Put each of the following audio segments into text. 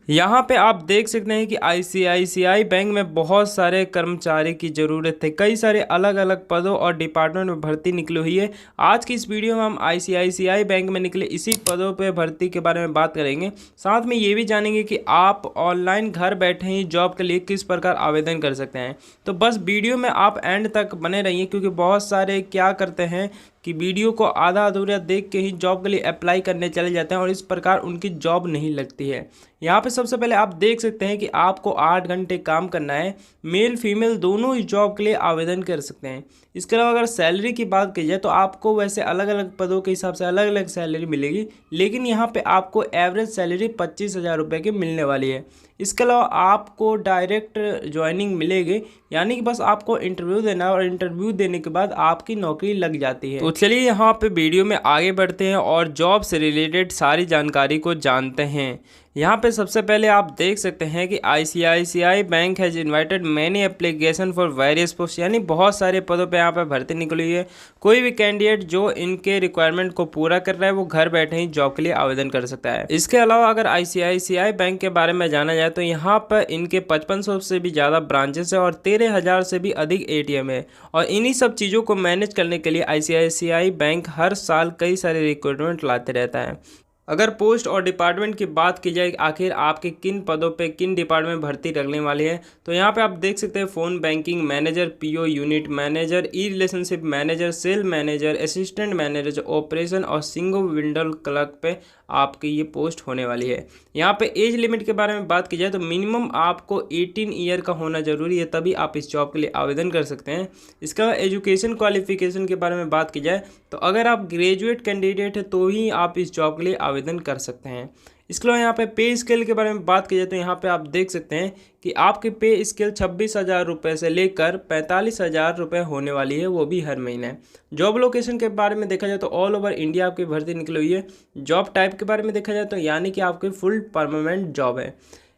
यहाँ पे आप देख सकते हैं कि आईसीआईसीआई बैंक में बहुत सारे कर्मचारी की ज़रूरत है। कई सारे अलग अलग पदों और डिपार्टमेंट में भर्ती निकली हुई है। आज की इस वीडियो में हम आईसीआईसीआई बैंक में निकले इसी पदों पे भर्ती के बारे में बात करेंगे। साथ में ये भी जानेंगे कि आप ऑनलाइन घर बैठे ही जॉब के लिए किस प्रकार आवेदन कर सकते हैं। तो बस वीडियो में आप एंड तक बने रहिए, क्योंकि बहुत सारे क्या करते हैं कि वीडियो को आधा अधूरा देख के ही जॉब के लिए अप्लाई करने चले जाते हैं और इस प्रकार उनकी जॉब नहीं लगती है। यहाँ पे सबसे पहले आप देख सकते हैं कि आपको 8 घंटे काम करना है। मेल फीमेल दोनों इस जॉब के लिए आवेदन कर सकते हैं। इसके अलावा अगर सैलरी की बात की जाए तो आपको वैसे अलग अलग पदों के हिसाब से अलग अलग सैलरी मिलेगी, लेकिन यहाँ पे आपको एवरेज सैलरी 25,000 रुपये की मिलने वाली है। इसके अलावा आपको डायरेक्ट ज्वाइनिंग मिलेगी, यानी कि बस आपको इंटरव्यू देना है और इंटरव्यू देने के बाद आपकी नौकरी लग जाती है। तो चलिए यहाँ पे वीडियो में आगे बढ़ते हैं और जॉब से रिलेटेड सारी जानकारी को जानते हैं। यहाँ पे सबसे पहले आप देख सकते हैं कि ICICI bank has invited many application for various post, यानी बहुत सारे पदों पे यहाँ पे भर्ती निकली है। कोई भी कैंडिडेट जो इनके रिक्वायरमेंट को पूरा कर रहा है वो घर बैठे ही जॉब के लिए आवेदन कर सकता है। इसके अलावा अगर आईसीआईसीआई बैंक के बारे में जाना जाए तो यहाँ पर इनके 5500 से भी ज़्यादा ब्रांचेस है और 13,000 से भी अधिक एटीएम है। और इन्हीं सब चीज़ों को मैनेज करने के लिए आईसीआईसीआई बैंक हर साल कई सारे रिक्रूटमेंट लाते रहता है। अगर पोस्ट और डिपार्टमेंट की बात की जाए आखिर आपके किन पदों पे किन डिपार्टमेंट भर्ती लगने वाली है, तो यहाँ पे आप देख सकते हैं phone banking manager, PO unit manager, E relationship manager, sale manager, assistant manager, operation और सिंगल विंडो क्लर्क पे आपकी ये पोस्ट होने वाली है। यहाँ पे एज लिमिट के बारे में बात की जाए तो मिनिमम आपको 18 ईयर का होना ज़रूरी है, तभी आप इस जॉब के लिए आवेदन कर सकते हैं। इसका एजुकेशन क्वालिफिकेशन के बारे में बात की जाए तो अगर आप ग्रेजुएट कैंडिडेट है तो ही आप इस जॉब के लिए आवेदन कर सकते हैं। इसके अलावा यहाँ पे पे स्केल के बारे में बात की जाए तो यहाँ पे आप देख सकते हैं कि आपकी पे स्केल 26,000 रुपये से लेकर 45,000 रुपये होने वाली है, वो भी हर महीने। जॉब लोकेशन के बारे में देखा जाए तो ऑल ओवर इंडिया आपकी भर्ती निकली हुई है। जॉब टाइप के बारे में देखा जाए तो यानी कि आपकी फुल परमानेंट जॉब है।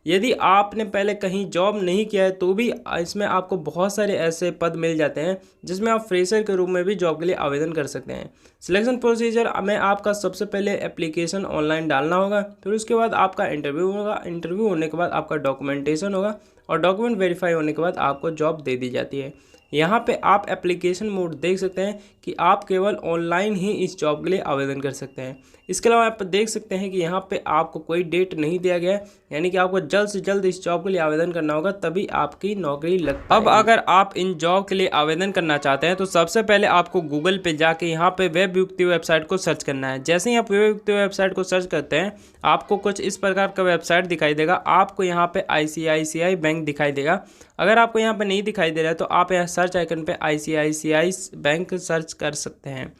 यदि आपने पहले कहीं जॉब नहीं किया है तो भी इसमें आपको बहुत सारे ऐसे पद मिल जाते हैं जिसमें आप फ्रेशर के रूप में भी जॉब के लिए आवेदन कर सकते हैं। सिलेक्शन प्रोसीजर में आपका सबसे पहले एप्लीकेशन ऑनलाइन डालना होगा, फिर उसके बाद आपका इंटरव्यू होगा। इंटरव्यू होने के बाद आपका डॉक्यूमेंटेशन होगा और डॉक्यूमेंट वेरीफाई होने के बाद आपको जॉब दे दी जाती है। यहाँ पे आप एप्लीकेशन मोड देख सकते हैं कि आप केवल ऑनलाइन ही इस जॉब के लिए आवेदन कर सकते हैं। इसके अलावा आप देख सकते हैं कि यहाँ पे आपको कोई डेट नहीं दिया गया है, यानी कि आपको जल्द से जल्द इस जॉब के लिए आवेदन करना होगा, तभी आपकी नौकरी लग पाएगी। अब अगर आप इन जॉब के लिए आवेदन करना चाहते हैं तो सबसे पहले आपको गूगल पे जाके यहाँ पे वेब युक्ति वेबसाइट को सर्च करना है। जैसे ही आप वेब युक्ति वेबसाइट को सर्च करते हैं आपको कुछ इस प्रकार का वेबसाइट दिखाई देगा। आपको यहाँ पे आईसीआईसीआई बैंक दिखाई देगा। अगर आपको यहाँ पे नहीं दिखाई दे रहा है तो आप यहाँ सर्च आइकन पे आईसीआईसीआई बैंक सर्च कर सकते हैं।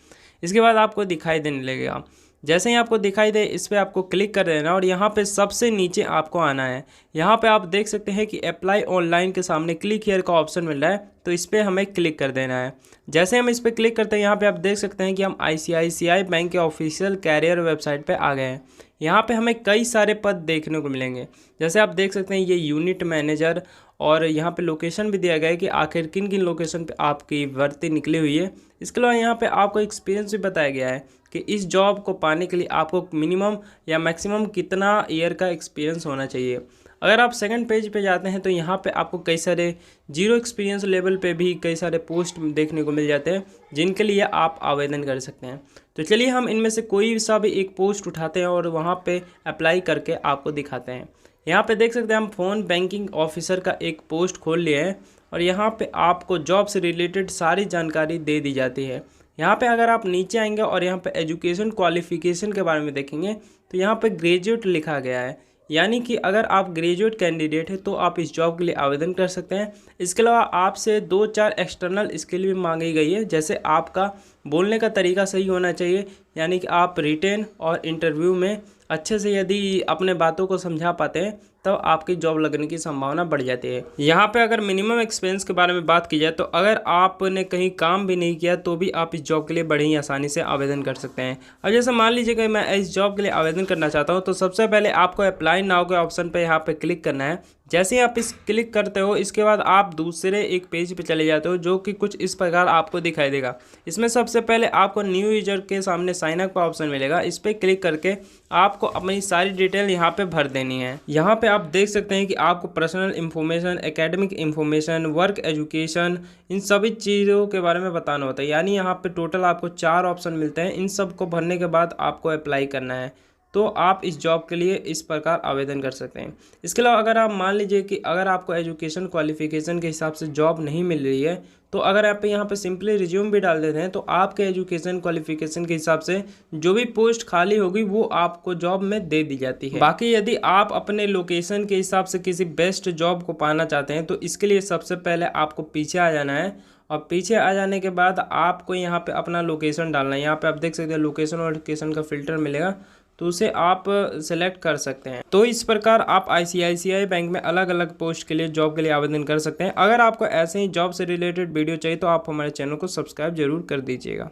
इसके बाद आपको दिखाई देने लगेगा। जैसे ही आपको दिखाई दे इस पर आपको क्लिक कर देना और यहाँ पे सबसे नीचे आपको आना है। यहाँ पे आप देख सकते हैं कि अप्लाई ऑनलाइन के सामने क्लिक हियर का ऑप्शन मिल रहा है, तो इस पर हमें क्लिक कर देना है। जैसे हम इस पर क्लिक करते हैं यहाँ पे आप देख सकते हैं कि हम आईसीआईसीआई बैंक के ऑफिशियल कैरियर वेबसाइट पे आ गए हैं। यहाँ पे हमें कई सारे पद देखने को मिलेंगे। जैसे आप देख सकते हैं ये यूनिट मैनेजर, और यहाँ पे लोकेशन भी दिया गया है कि आखिर किन किन लोकेशन पे आपकी भर्ती निकली हुई है। इसके अलावा यहाँ पे आपको एक्सपीरियंस भी बताया गया है कि इस जॉब को पाने के लिए आपको मिनिमम या मैक्सिमम कितना ईयर का एक्सपीरियंस होना चाहिए। अगर आप सेकंड पेज पे जाते हैं तो यहाँ पे आपको कई सारे जीरो एक्सपीरियंस लेवल पे भी कई सारे पोस्ट देखने को मिल जाते हैं जिनके लिए आप आवेदन कर सकते हैं। तो चलिए हम इनमें से कोई सा भी एक पोस्ट उठाते हैं और वहाँ पे अप्लाई करके आपको दिखाते हैं। यहाँ पे देख सकते हैं हम फ़ोन बैंकिंग ऑफिसर का एक पोस्ट खोल लिया है और यहाँ पे आपको जॉब से रिलेटेड सारी जानकारी दे दी जाती है। यहाँ पे अगर आप नीचे आएंगे और यहाँ पे एजुकेशन क्वालिफिकेशन के बारे में देखेंगे तो यहाँ पे ग्रेजुएट लिखा गया है, यानी कि अगर आप ग्रेजुएट कैंडिडेट है तो आप इस जॉब के लिए आवेदन कर सकते हैं। इसके अलावा आपसे 2-4 एक्सटर्नल स्किल भी मांगी गई है, जैसे आपका बोलने का तरीका सही होना चाहिए, यानी कि आप रिटेन और इंटरव्यू में अच्छे से यदि अपने बातों को समझा पाते हैं तो आपकी जॉब लगने की संभावना बढ़ जाती है। यहाँ पे अगर मिनिमम एक्सपीरियंस के बारे में बात की जाए तो अगर आपने कहीं काम भी नहीं किया तो भी आप इस जॉब के लिए बड़े ही आसानी से आवेदन कर सकते हैं। अब जैसे मान लीजिए कि मैं इस जॉब के लिए आवेदन करना चाहता हूँ तो सबसे पहले आपको अप्लाई नाउ के ऑप्शन पर यहाँ पर क्लिक करना है। जैसे ही आप इस क्लिक करते हो इसके बाद आप दूसरे एक पेज पे चले जाते हो जो कि कुछ इस प्रकार आपको दिखाई देगा। इसमें सबसे पहले आपको न्यू यूजर के सामने साइन अप का ऑप्शन मिलेगा। इस पर क्लिक करके आपको अपनी सारी डिटेल यहाँ पे भर देनी है। यहाँ पे पे आप देख सकते हैं कि आपको personal information, academic information, work education, इन सभी चीज़ों के बारे में बताना होता है। यानी यहाँ पे टोटल आपको 4 ऑप्शन मिलते हैं। इन सब को भरने के बाद आपको अप्लाई करना है, तो आप इस जॉब के लिए इस प्रकार आवेदन कर सकते हैं। इसके अलावा अगर आप मान लीजिए कि अगर आपको एजुकेशन क्वालिफिकेशन के हिसाब से जॉब नहीं मिल रही है, तो अगर आप यहाँ पे सिंपली रिज्यूम भी डाल देते हैं तो आपके एजुकेशन क्वालिफिकेशन के हिसाब से जो भी पोस्ट खाली होगी वो आपको जॉब में दे दी जाती है। बाकी यदि आप अपने लोकेशन के हिसाब से किसी बेस्ट जॉब को पाना चाहते हैं तो इसके लिए सबसे पहले आपको पीछे आ जाना है, और पीछे आ जाने के बाद आपको यहाँ पे अपना लोकेशन डालना है। यहाँ पे आप देख सकते हैं लोकेशन और लोकेशन का फिल्टर मिलेगा, तो उसे आप सेलेक्ट कर सकते हैं। तो इस प्रकार आप आईसीआईसीआई बैंक में अलग अलग पोस्ट के लिए जॉब के लिए आवेदन कर सकते हैं। अगर आपको ऐसे ही जॉब से रिलेटेड वीडियो चाहिए तो आप हमारे चैनल को सब्सक्राइब जरूर कर दीजिएगा।